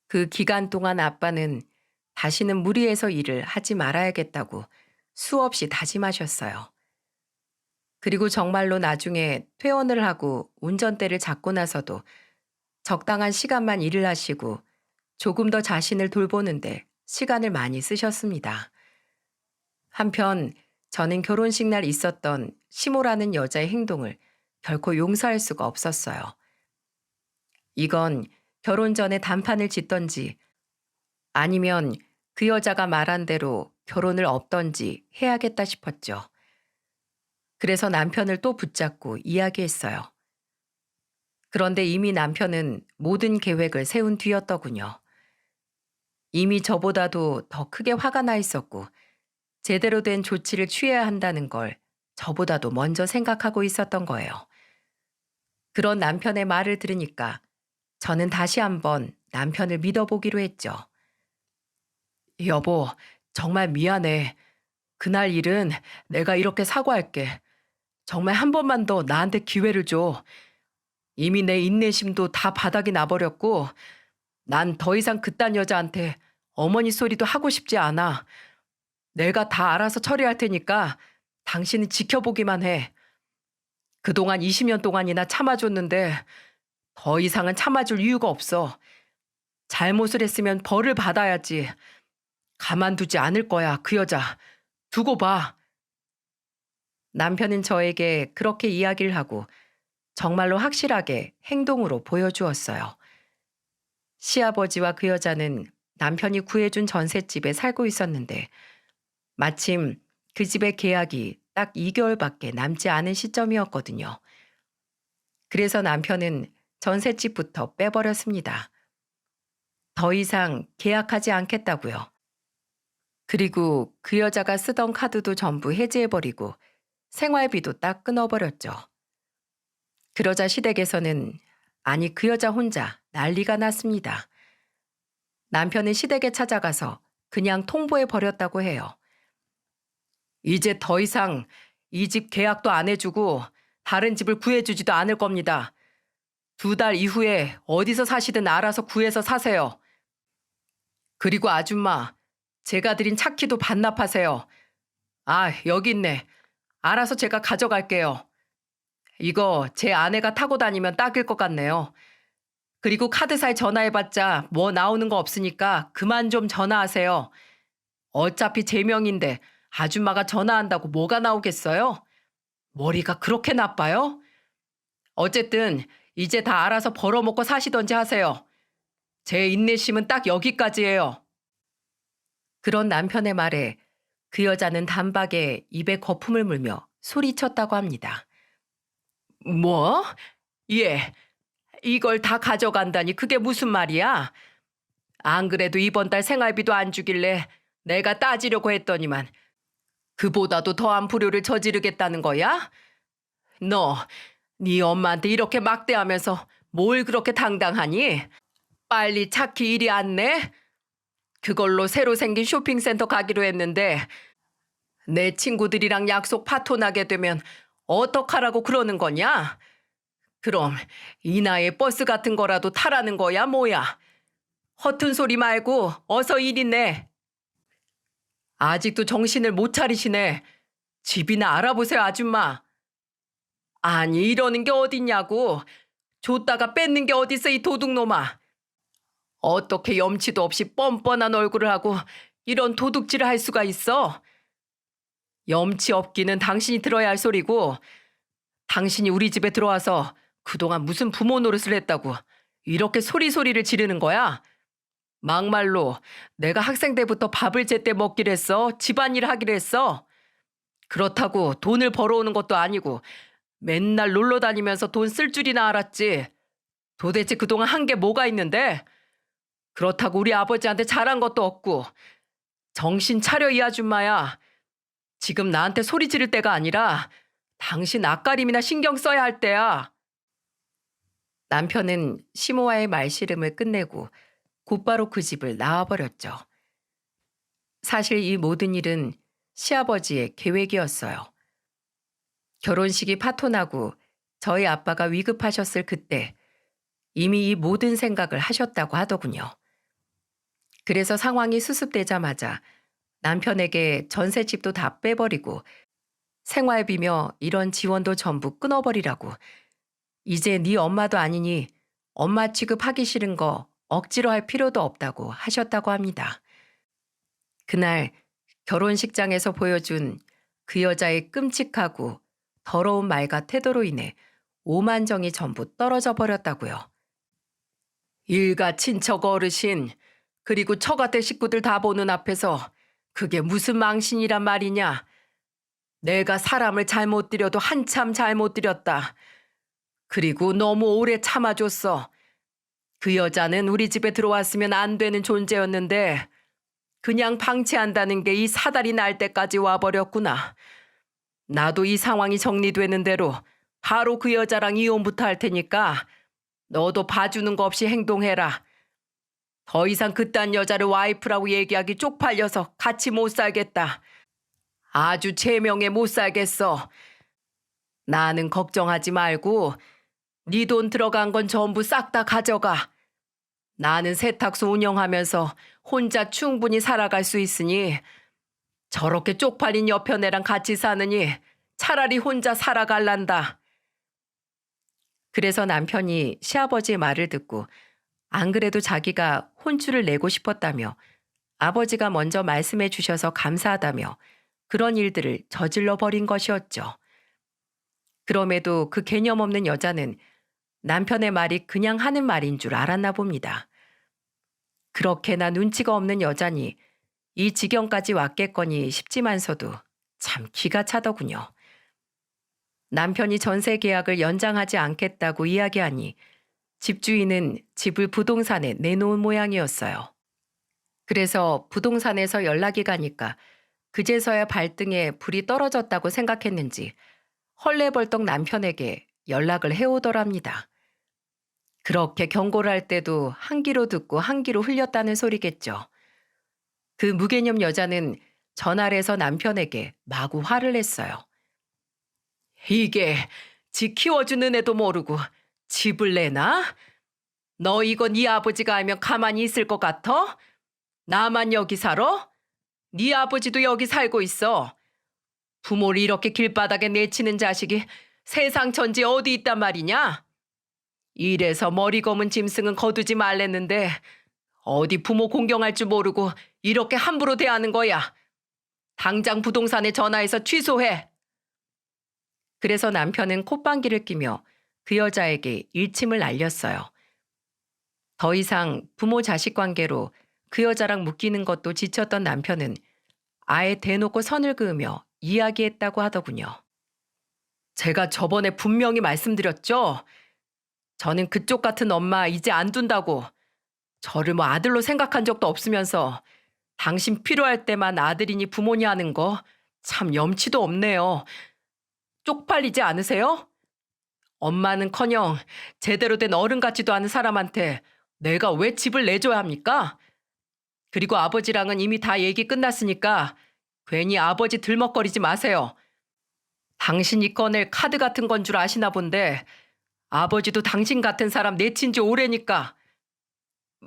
그 기간 동안 아빠는 다시는 무리해서 일을 하지 말아야겠다고 수없이 다짐하셨어요. 그리고 정말로 나중에 퇴원을 하고 운전대를 잡고 나서도 적당한 시간만 일을 하시고 조금 더 자신을 돌보는데 시간을 많이 쓰셨습니다. 한편 저는 결혼식 날 있었던 시모라는 여자의 행동을 결코 용서할 수가 없었어요. 이건 결혼 전에 단판을 짓던지 아니면 그 여자가 말한 대로 결혼을 없던지 해야겠다 싶었죠. 그래서 남편을 또 붙잡고 이야기했어요. 그런데 이미 남편은 모든 계획을 세운 뒤였더군요. 이미 저보다도 더 크게 화가 나 있었고 제대로 된 조치를 취해야 한다는 걸 저보다도 먼저 생각하고 있었던 거예요. 그런 남편의 말을 들으니까 저는 다시 한번 남편을 믿어보기로 했죠. 여보, 정말 미안해. 그날 일은 내가 이렇게 사과할게. 정말 한 번만 더 나한테 기회를 줘. 이미 내 인내심도 다 바닥이 나버렸고, 난 더 이상 그딴 여자한테 어머니 소리도 하고 싶지 않아. 내가 다 알아서 처리할 테니까 당신은 지켜보기만 해. 그동안 20년 동안이나 참아줬는데 더 이상은 참아줄 이유가 없어. 잘못을 했으면 벌을 받아야지. 가만두지 않을 거야, 그 여자. 두고 봐. 남편은 저에게 그렇게 이야기를 하고 정말로 확실하게 행동으로 보여주었어요. 시아버지와 그 여자는 남편이 구해준 전셋집에 살고 있었는데 마침 그 집의 계약이 딱 2개월밖에 남지 않은 시점이었거든요. 그래서 남편은 전셋집부터 빼버렸습니다. 더 이상 계약하지 않겠다고요. 그리고 그 여자가 쓰던 카드도 전부 해지해버리고 생활비도 딱 끊어버렸죠. 그러자 시댁에서는 아니 그 여자 혼자 난리가 났습니다. 남편은 시댁에 찾아가서 그냥 통보해버렸다고 해요. 이제 더 이상 이 집 계약도 안 해주고 다른 집을 구해주지도 않을 겁니다. 2달 이후에 어디서 사시든 알아서 구해서 사세요. 그리고 아줌마, 제가 드린 차키도 반납하세요. 아, 여기 있네. 알아서 제가 가져갈게요. 이거 제 아내가 타고 다니면 딱일 것 같네요. 그리고 카드사에 전화해봤자 뭐 나오는 거 없으니까 그만 좀 전화하세요. 어차피 제 명인데 아줌마가 전화한다고 뭐가 나오겠어요? 머리가 그렇게 나빠요? 어쨌든 이제 다 알아서 벌어먹고 사시던지 하세요. 제 인내심은 딱 여기까지예요. 그런 남편의 말에 그 여자는 단박에 입에 거품을 물며 소리쳤다고 합니다. 뭐? 예, 이걸 다 가져간다니 그게 무슨 말이야? 안 그래도 이번 달 생활비도 안 주길래 내가 따지려고 했더니만 그보다도 더한 불효를 저지르겠다는 거야? 너, 네 엄마한테 이렇게 막대하면서 뭘 그렇게 당당하니? 빨리 차키 일이 안 내? 그걸로 새로 생긴 쇼핑센터 가기로 했는데 내 친구들이랑 약속 파토나게 되면 어떡하라고 그러는 거냐? 그럼 이 나이에 버스 같은 거라도 타라는 거야 뭐야? 허튼 소리 말고 어서 일이 내. 아직도 정신을 못 차리시네. 집이나 알아보세요 아줌마. 아니 이러는 게 어딨냐고. 줬다가 뺏는 게 어딨어 이 도둑놈아. 어떻게 염치도 없이 뻔뻔한 얼굴을 하고 이런 도둑질을 할 수가 있어? 염치 없기는 당신이 들어야 할 소리고 당신이 우리 집에 들어와서 그동안 무슨 부모 노릇을 했다고 이렇게 소리소리를 지르는 거야? 막말로 내가 학생 때부터 밥을 제때 먹기로 했어. 집안일 하기로 했어. 그렇다고 돈을 벌어오는 것도 아니고 맨날 놀러 다니면서 돈 쓸 줄이나 알았지. 도대체 그동안 한 게 뭐가 있는데? 그렇다고 우리 아버지한테 잘한 것도 없고. 정신 차려 이 아줌마야. 지금 나한테 소리 지를 때가 아니라 당신 앞가림이나 신경 써야 할 때야. 남편은 시모와의 말씨름을 끝내고 곧바로 그 집을 나와버렸죠. 사실 이 모든 일은 시아버지의 계획이었어요. 결혼식이 파토나고 저희 아빠가 위급하셨을 그때 이미 이 모든 생각을 하셨다고 하더군요. 그래서 상황이 수습되자마자 남편에게 전셋집도 다 빼버리고 생활비며 이런 지원도 전부 끊어버리라고, 이제 네 엄마도 아니니 엄마 취급하기 싫은 거 억지로 할 필요도 없다고 하셨다고 합니다. 그날 결혼식장에서 보여준 그 여자의 끔찍하고 더러운 말과 태도로 인해 오만정이 전부 떨어져 버렸다고요. 일가 친척 어르신 그리고 처가댁 식구들 다 보는 앞에서 그게 무슨 망신이란 말이냐. 내가 사람을 잘못 들여도 한참 잘못 들였다. 그리고 너무 오래 참아줬어. 그 여자는 우리 집에 들어왔으면 안 되는 존재였는데 그냥 방치한다는 게 이 사달이 날 때까지 와버렸구나. 나도 이 상황이 정리되는 대로 바로 그 여자랑 이혼부터 할 테니까 너도 봐주는 거 없이 행동해라. 더 이상 그딴 여자를 와이프라고 얘기하기 쪽팔려서 같이 못 살겠다. 아주 제명에 못 살겠어. 나는 걱정하지 말고 네 돈 들어간 건 전부 싹 다 가져가. 나는 세탁소 운영하면서 혼자 충분히 살아갈 수 있으니 저렇게 쪽팔린 여편애랑 같이 사느니 차라리 혼자 살아갈란다. 그래서 남편이 시아버지의 말을 듣고 안 그래도 자기가 혼쭐을 내고 싶었다며 아버지가 먼저 말씀해 주셔서 감사하다며 그런 일들을 저질러 버린 것이었죠. 그럼에도 그 개념 없는 여자는 남편의 말이 그냥 하는 말인 줄 알았나 봅니다. 그렇게나 눈치가 없는 여자니 이 지경까지 왔겠거니 싶지만서도 참 기가 차더군요. 남편이 전세 계약을 연장하지 않겠다고 이야기하니 집주인은 집을 부동산에 내놓은 모양이었어요. 그래서 부동산에서 연락이 가니까 그제서야 발등에 불이 떨어졌다고 생각했는지 헐레벌떡 남편에게 연락을 해오더랍니다. 그렇게 경고를 할 때도 한 귀로 듣고 한 귀로 흘렸다는 소리겠죠. 그 무개념 여자는 전화를 해서 남편에게 마구 화를 냈어요. 이게 지 키워주는 애도 모르고 집을 내놔? 너 이거 네 아버지가 알면 가만히 있을 것 같아? 나만 여기 살아? 네 아버지도 여기 살고 있어. 부모를 이렇게 길바닥에 내치는 자식이 세상 천지 어디 있단 말이냐? 이래서 머리 검은 짐승은 거두지 말랬는데 어디 부모 공경할 줄 모르고 이렇게 함부로 대하는 거야. 당장 부동산에 전화해서 취소해. 그래서 남편은 콧방귀를 끼며 그 여자에게 일침을 날렸어요. 더 이상 부모 자식 관계로 그 여자랑 묶이는 것도 지쳤던 남편은 아예 대놓고 선을 그으며 이야기했다고 하더군요. 제가 저번에 분명히 말씀드렸죠. 저는 그쪽 같은 엄마 이제 안 둔다고. 저를 뭐 아들로 생각한 적도 없으면서 당신 필요할 때만 아들이니 부모니 하는 거 참 염치도 없네요. 쪽팔리지 않으세요? 엄마는커녕 제대로 된 어른 같지도 않은 사람한테 내가 왜 집을 내줘야 합니까? 그리고 아버지랑은 이미 다 얘기 끝났으니까 괜히 아버지 들먹거리지 마세요. 당신이 꺼낼 카드 같은 건 줄 아시나 본데 아버지도 당신 같은 사람 내친 지 오래니까.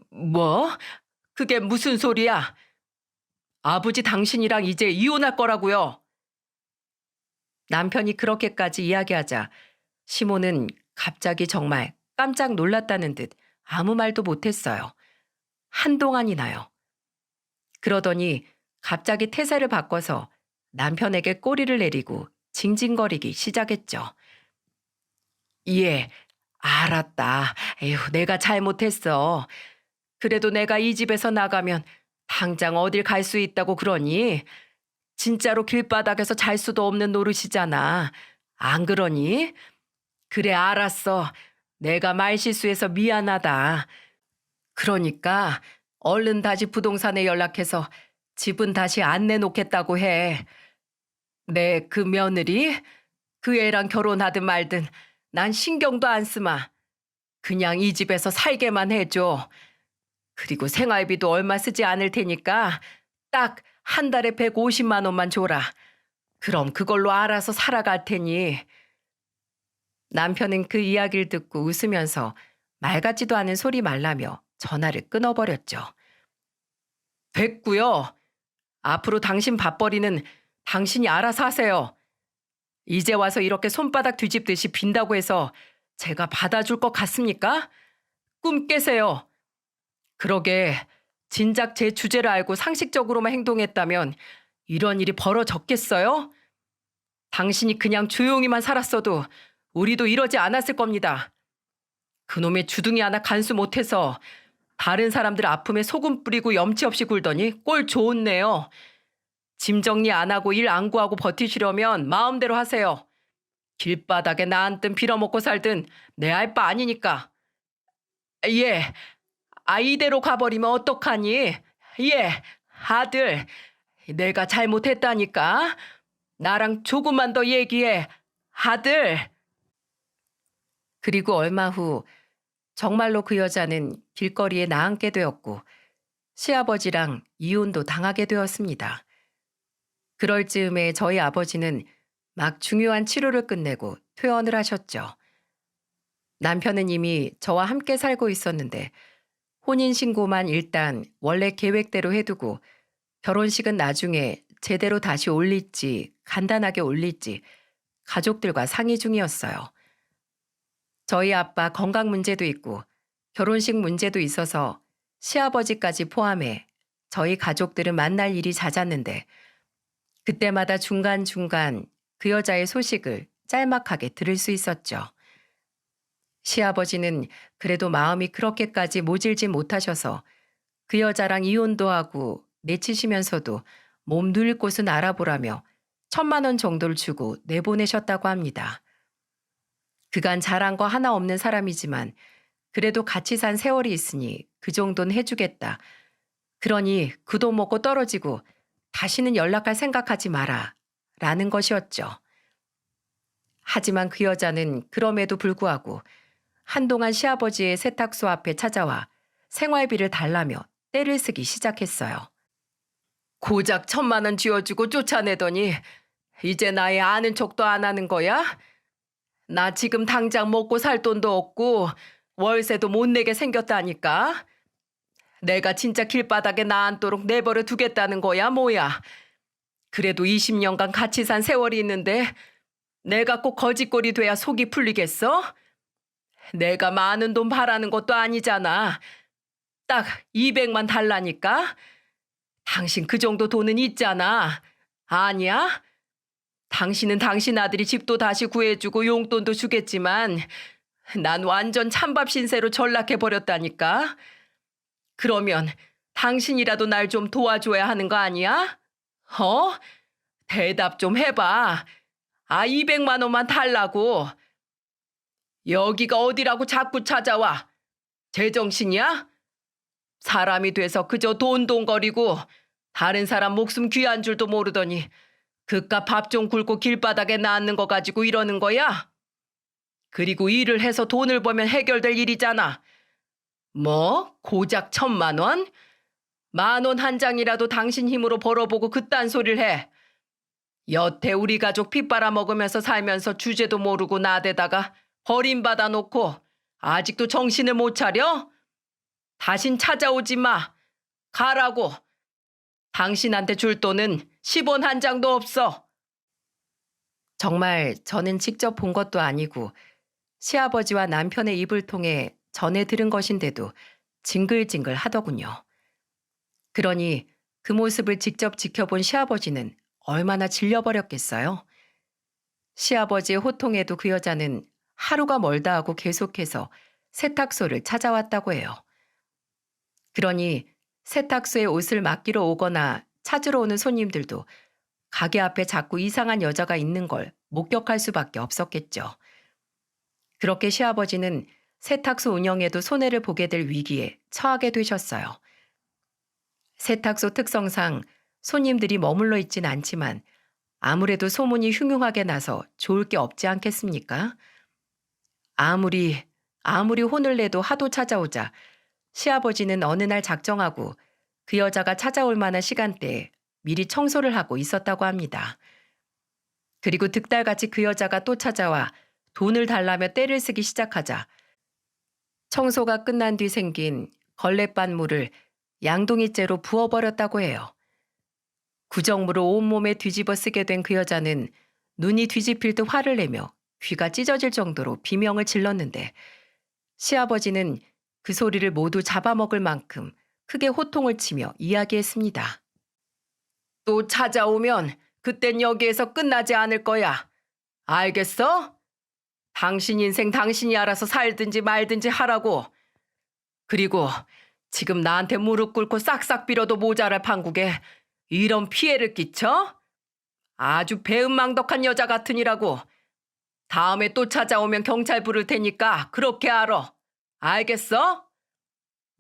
뭐? 그게 무슨 소리야? 아버지 당신이랑 이제 이혼할 거라고요. 남편이 그렇게까지 이야기하자 시모는 갑자기 정말 깜짝 놀랐다는 듯 아무 말도 못했어요. 한동안이나요. 그러더니 갑자기 태세를 바꿔서 남편에게 꼬리를 내리고 징징거리기 시작했죠. 예, 알았다. 에휴, 내가 잘못했어. 그래도 내가 이 집에서 나가면 당장 어딜 갈 수 있다고 그러니? 진짜로 길바닥에서 잘 수도 없는 노릇이잖아. 안 그러니? 그래, 알았어. 내가 말실수해서 미안하다. 그러니까 얼른 다시 부동산에 연락해서 집은 다시 안 내놓겠다고 해. 내 그 며느리? 그 애랑 결혼하든 말든 난 신경도 안 쓰마. 그냥 이 집에서 살게만 해줘. 그리고 생활비도 얼마 쓰지 않을 테니까 딱 한 달에 150만 원만 줘라. 그럼 그걸로 알아서 살아갈 테니. 남편은 그 이야기를 듣고 웃으면서 말 같지도 않은 소리 말라며 전화를 끊어버렸죠. 됐고요. 앞으로 당신 밥벌이는 당신이 알아서 하세요. 이제 와서 이렇게 손바닥 뒤집듯이 빈다고 해서 제가 받아줄 것 같습니까? 꿈 깨세요. 그러게 진작 제 주제를 알고 상식적으로만 행동했다면 이런 일이 벌어졌겠어요? 당신이 그냥 조용히만 살았어도 우리도 이러지 않았을 겁니다. 그놈의 주둥이 하나 간수 못해서 다른 사람들 아픔에 소금 뿌리고 염치 없이 굴더니 꼴 좋네요. 짐 정리 안 하고 일 안 구하고 버티시려면 마음대로 하세요. 길바닥에 나 앉든 빌어먹고 살든 내 알 바 아니니까. 예, 이대로 가버리면 어떡하니? 예, 아들, 내가 잘못했다니까. 나랑 조금만 더 얘기해, 아들. 그리고 얼마 후 정말로 그 여자는 길거리에 나앉게 되었고 시아버지랑 이혼도 당하게 되었습니다. 그럴 즈음에 저희 아버지는 막 중요한 치료를 끝내고 퇴원을 하셨죠. 남편은 이미 저와 함께 살고 있었는데 혼인신고만 일단 원래 계획대로 해두고 결혼식은 나중에 제대로 다시 올릴지 간단하게 올릴지 가족들과 상의 중이었어요. 저희 아빠 건강 문제도 있고 결혼식 문제도 있어서 시아버지까지 포함해 저희 가족들은 만날 일이 잦았는데 그때마다 중간중간 그 여자의 소식을 짤막하게 들을 수 있었죠. 시아버지는 그래도 마음이 그렇게까지 모질지 못하셔서 그 여자랑 이혼도 하고 내치시면서도 몸 누일 곳은 알아보라며 1,000만 원 정도를 주고 내보내셨다고 합니다. 그간 잘한 거 하나 없는 사람이지만 그래도 같이 산 세월이 있으니 그 정도는 해주겠다. 그러니 그 돈 먹고 떨어지고 다시는 연락할 생각하지 마라. 라는 것이었죠. 하지만 그 여자는 그럼에도 불구하고 한동안 시아버지의 세탁소 앞에 찾아와 생활비를 달라며 떼를 쓰기 시작했어요. 고작 1,000만 원 쥐어주고 쫓아내더니 이제 나의 아는 척도 안 하는 거야? 나 지금 당장 먹고 살 돈도 없고 월세도 못 내게 생겼다니까. 내가 진짜 길바닥에 나앉도록 내버려 두겠다는 거야 뭐야. 그래도 20년간 같이 산 세월이 있는데 내가 꼭 거짓골이 돼야 속이 풀리겠어? 내가 많은 돈 바라는 것도 아니잖아. 딱 200만 달라니까. 당신 그 정도 돈은 있잖아. 아니야? 당신은 당신 아들이 집도 다시 구해주고 용돈도 주겠지만 난 완전 찬밥 신세로 전락해버렸다니까. 그러면 당신이라도 날 좀 도와줘야 하는 거 아니야? 어? 대답 좀 해봐. 200만 원만 달라고. 여기가 어디라고 자꾸 찾아와. 제정신이야? 사람이 돼서 그저 돈돈거리고 다른 사람 목숨 귀한 줄도 모르더니 그깟 밥 좀 굶고 길바닥에 놔앉는 거 가지고 이러는 거야? 그리고 일을 해서 돈을 벌면 해결될 일이잖아. 뭐? 고작 1,000만 원? 10,000원 한 장이라도 당신 힘으로 벌어보고 그딴 소리를 해. 여태 우리 가족 피 빨아먹으면서 살면서 주제도 모르고 나대다가 버림받아 놓고 아직도 정신을 못 차려? 다신 찾아오지 마. 가라고. 당신한테 줄 돈은 10원 한 장도 없어. 정말 저는 직접 본 것도 아니고 시아버지와 남편의 입을 통해 전해 들은 것인데도 징글징글 하더군요. 그러니 그 모습을 직접 지켜본 시아버지는 얼마나 질려버렸겠어요. 시아버지의 호통에도 그 여자는 하루가 멀다 하고 계속해서 세탁소를 찾아왔다고 해요. 그러니 세탁소에 옷을 맡기러 오거나 찾으러 오는 손님들도 가게 앞에 자꾸 이상한 여자가 있는 걸 목격할 수밖에 없었겠죠. 그렇게 시아버지는 세탁소 운영에도 손해를 보게 될 위기에 처하게 되셨어요. 세탁소 특성상 손님들이 머물러 있진 않지만 아무래도 소문이 흉흉하게 나서 좋을 게 없지 않겠습니까? 아무리 혼을 내도 하도 찾아오자 시아버지는 어느 날 작정하고 그 여자가 찾아올 만한 시간대에 미리 청소를 하고 있었다고 합니다. 그리고 득달같이 그 여자가 또 찾아와 돈을 달라며 떼를 쓰기 시작하자 청소가 끝난 뒤 생긴 걸레빤물을 양동이째로 부어버렸다고 해요. 구정물을 온몸에 뒤집어 쓰게 된 그 여자는 눈이 뒤집힐 듯 화를 내며 귀가 찢어질 정도로 비명을 질렀는데 시아버지는 그 소리를 모두 잡아먹을 만큼 크게 호통을 치며 이야기했습니다. 또 찾아오면 그땐 여기에서 끝나지 않을 거야. 알겠어? 당신 인생 당신이 알아서 살든지 말든지 하라고. 그리고 지금 나한테 무릎 꿇고 싹싹 빌어도 모자랄 판국에 이런 피해를 끼쳐? 아주 배은망덕한 여자 같으니라고. 다음에 또 찾아오면 경찰 부를 테니까 그렇게 알아. 알겠어?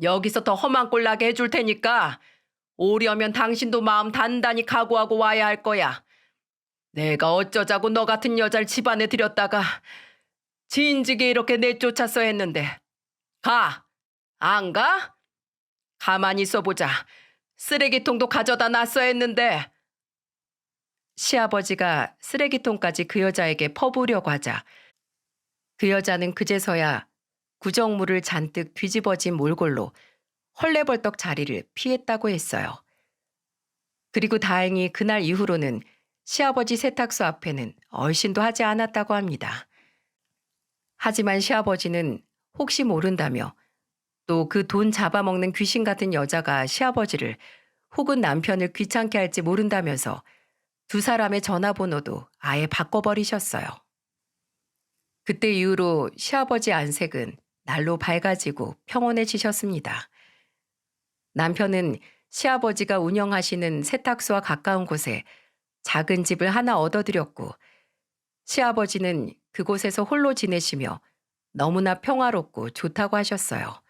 여기서 더 험한 꼴 나게 해줄 테니까 오려면 당신도 마음 단단히 각오하고 와야 할 거야. 내가 어쩌자고 너 같은 여자를 집안에 들였다가 진즉에 이렇게 내쫓았어 했는데. 가! 안 가? 가만히 있어보자. 쓰레기통도 가져다 놨어 했는데. 시아버지가 쓰레기통까지 그 여자에게 퍼부으려고 하자 그 여자는 그제서야 구정물을 잔뜩 뒤집어진 몰골로 헐레벌떡 자리를 피했다고 했어요. 그리고 다행히 그날 이후로는 시아버지 세탁소 앞에는 얼씬도 하지 않았다고 합니다. 하지만 시아버지는 혹시 모른다며 또 그 돈 잡아먹는 귀신 같은 여자가 시아버지를 혹은 남편을 귀찮게 할지 모른다면서 두 사람의 전화번호도 아예 바꿔버리셨어요. 그때 이후로 시아버지 안색은 날로 밝아지고 평온해지셨습니다. 남편은 시아버지가 운영하시는 세탁소와 가까운 곳에 작은 집을 하나 얻어들였고 시아버지는 그곳에서 홀로 지내시며 너무나 평화롭고 좋다고 하셨어요.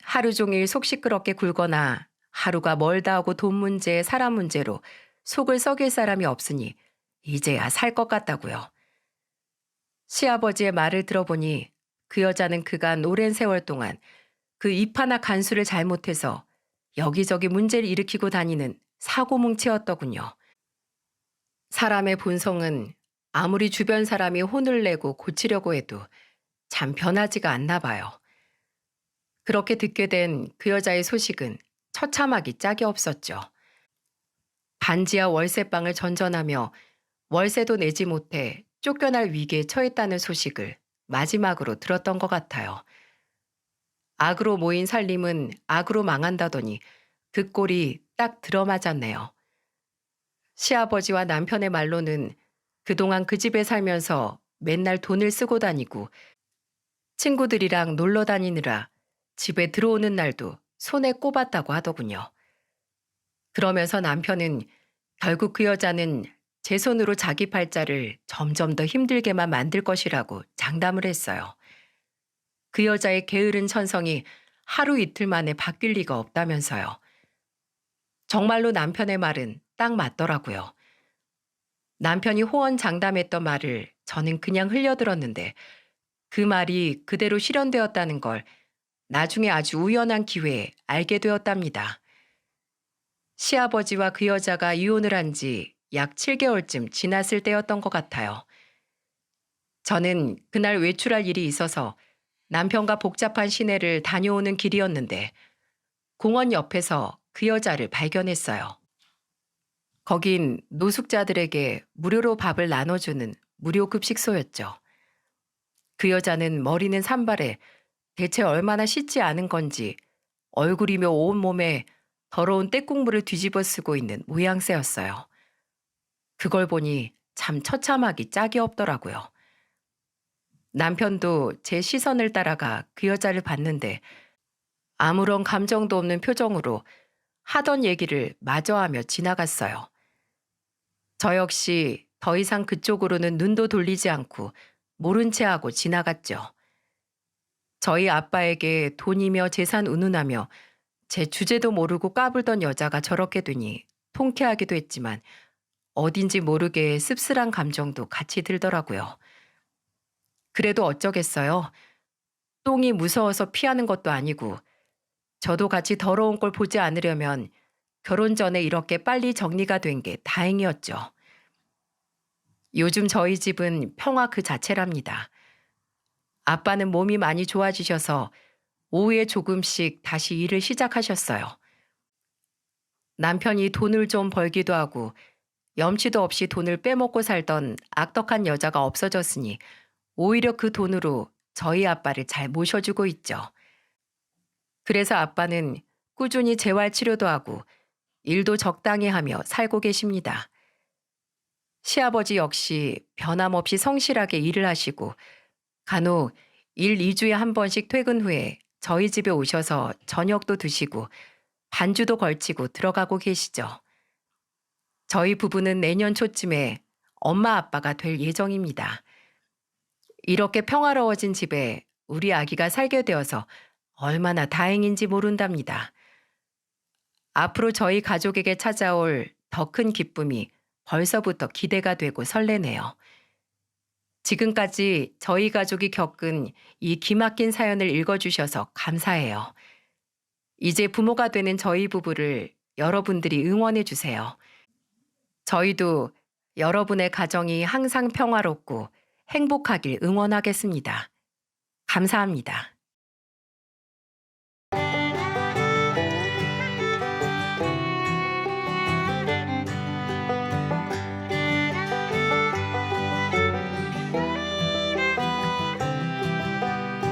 하루 종일 속 시끄럽게 굴거나 하루가 멀다 하고 돈 문제, 사람 문제로 속을 썩일 사람이 없으니 이제야 살 것 같다고요. 시아버지의 말을 들어보니 그 여자는 그간 오랜 세월 동안 그 입 하나 간수를 잘못해서 여기저기 문제를 일으키고 다니는 사고뭉치였더군요. 사람의 본성은 아무리 주변 사람이 혼을 내고 고치려고 해도 참 변하지가 않나 봐요. 그렇게 듣게 된 그 여자의 소식은 처참하기 짝이 없었죠. 반지하 월세방을 전전하며 월세도 내지 못해 쫓겨날 위기에 처했다는 소식을 마지막으로 들었던 것 같아요. 악으로 모인 살림은 악으로 망한다더니 그 꼴이 딱 들어맞았네요. 시아버지와 남편의 말로는 그동안 그 집에 살면서 맨날 돈을 쓰고 다니고 친구들이랑 놀러 다니느라 집에 들어오는 날도 손에 꼽았다고 하더군요. 그러면서 남편은 결국 그 여자는 제 손으로 자기 팔자를 점점 더 힘들게만 만들 것이라고 장담을 했어요. 그 여자의 게으른 천성이 하루 이틀 만에 바뀔 리가 없다면서요. 정말로 남편의 말은 딱 맞더라고요. 남편이 호언장담했던 말을 저는 그냥 흘려들었는데 그 말이 그대로 실현되었다는 걸 나중에 아주 우연한 기회에 알게 되었답니다. 시아버지와 그 여자가 이혼을 한 지 약 7개월쯤 지났을 때였던 것 같아요. 저는 그날 외출할 일이 있어서 남편과 복잡한 시내를 다녀오는 길이었는데 공원 옆에서 그 여자를 발견했어요. 거긴 노숙자들에게 무료로 밥을 나눠주는 무료 급식소였죠. 그 여자는 머리는 산발에 대체 얼마나 씻지 않은 건지 얼굴이며 온몸에 더러운 때국물을 뒤집어 쓰고 있는 모양새였어요. 그걸 보니 참 처참하기 짝이 없더라고요. 남편도 제 시선을 따라가 그 여자를 봤는데 아무런 감정도 없는 표정으로 하던 얘기를 마저 하며 지나갔어요. 저 역시 더 이상 그쪽으로는 눈도 돌리지 않고 모른 채 하고 지나갔죠. 저희 아빠에게 돈이며 재산 운운하며 제 주제도 모르고 까불던 여자가 저렇게 되니 통쾌하기도 했지만 어딘지 모르게 씁쓸한 감정도 같이 들더라고요. 그래도 어쩌겠어요. 똥이 무서워서 피하는 것도 아니고 저도 같이 더러운 꼴 보지 않으려면 결혼 전에 이렇게 빨리 정리가 된 게 다행이었죠. 요즘 저희 집은 평화 그 자체랍니다. 아빠는 몸이 많이 좋아지셔서 오후에 조금씩 다시 일을 시작하셨어요. 남편이 돈을 좀 벌기도 하고 염치도 없이 돈을 빼먹고 살던 악덕한 여자가 없어졌으니 오히려 그 돈으로 저희 아빠를 잘 모셔주고 있죠. 그래서 아빠는 꾸준히 재활 치료도 하고 일도 적당히 하며 살고 계십니다. 시아버지 역시 변함없이 성실하게 일을 하시고 간혹 일 2주에 한 번씩 퇴근 후에 저희 집에 오셔서 저녁도 드시고 반주도 걸치고 들어가고 계시죠. 저희 부부는 내년 초쯤에 엄마 아빠가 될 예정입니다. 이렇게 평화로워진 집에 우리 아기가 살게 되어서 얼마나 다행인지 모른답니다. 앞으로 저희 가족에게 찾아올 더 큰 기쁨이 벌써부터 기대가 되고 설레네요. 지금까지 저희 가족이 겪은 이 기막힌 사연을 읽어주셔서 감사해요. 이제 부모가 되는 저희 부부를 여러분들이 응원해 주세요. 저희도 여러분의 가정이 항상 평화롭고 행복하길 응원하겠습니다. 감사합니다.